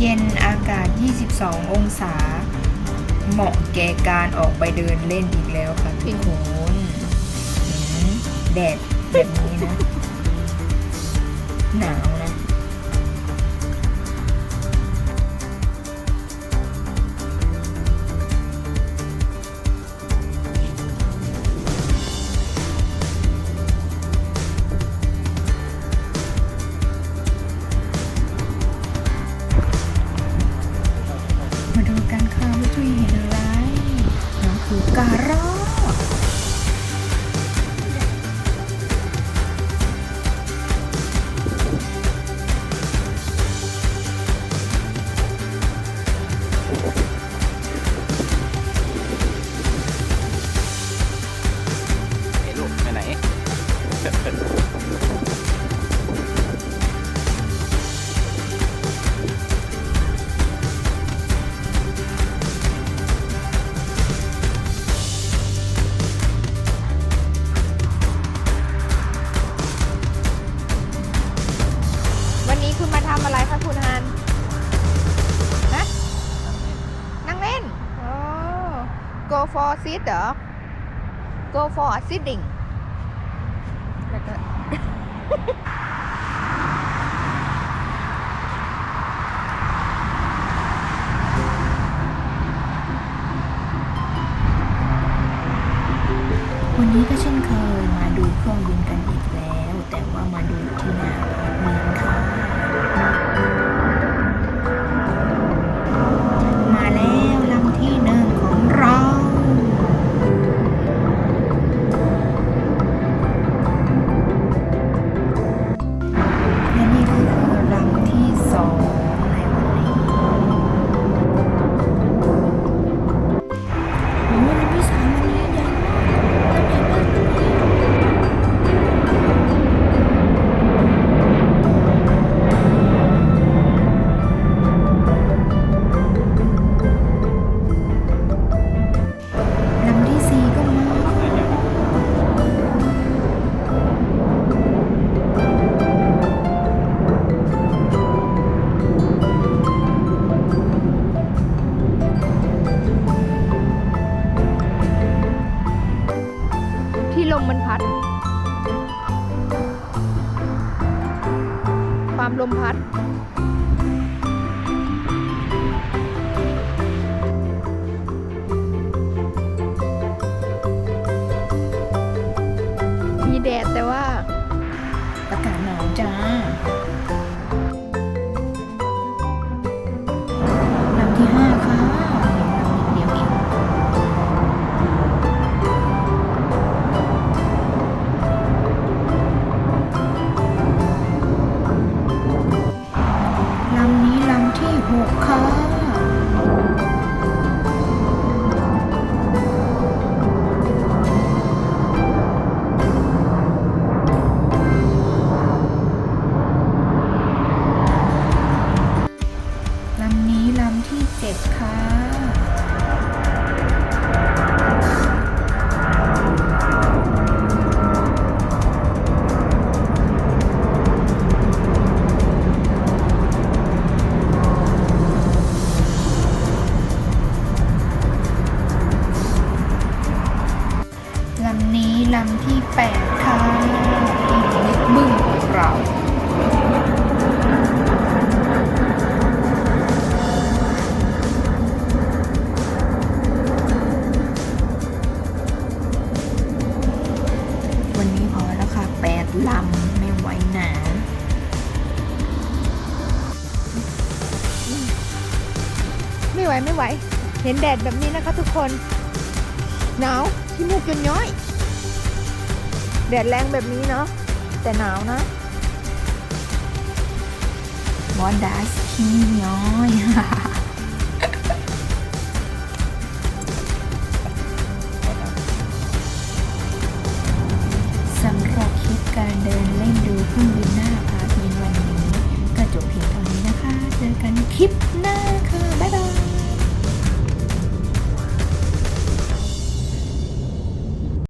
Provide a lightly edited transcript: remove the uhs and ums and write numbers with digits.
เย็นอากาศ 22 องศา เหมาะแก่การออกไปเดินเล่นอีกแล้วค่ะทุกคนแดดแบบนี้นะ หนาวนะ มาดูกันค่ะว่าจุ้ยเห็นอะไรนั่นคือการอกไอ้ลูกไปไหน วันนี้คุณมาทำอะไรคะคุณฮันฮะนั่งเล่นโอ้ go for sit เหรอ go for sitting แล้วก็ วันนี้ก็เช่นเคยมาดูเครื่องบินกันอีกแล้ว แต่ว่ามาดูที่หน้าอพาร์ตเมนต์ค่ะ มาแล้วลำที่หนึ่งของเรา และนี่ก็คือลำที่สองในวันนี้โอ้ลำที่สามวันนี้ใหญ่มากลำใหญ่มากลำที่สี่ก็มาที่ลมมันพัด ความลมพัด มีแดดแต่ว่าอากาศหนาวจ้าลำที่ห้าค่ะเห็นลำนิดเดียวเองลำนี้ลำที่หกค่ะลำนี้ลำที่เจ็ดค่ะลำนี้ลำที่แปดค่ะที่เล็กบึ้งของเราวันนี้พอแล้วค่ะ8 ลำไม่ไหวหนาวไม่ไหวไม่ไหว เห็นแดดแบบนี้นะคะทุกคนหนาวที่มูกจนย้อย แดดแรงแบบนี้เนาะแต่หนาวนะบอดัสขี้ย้อย สำหรับคลิปการเดินเล่นดูเครื่องบินหน้า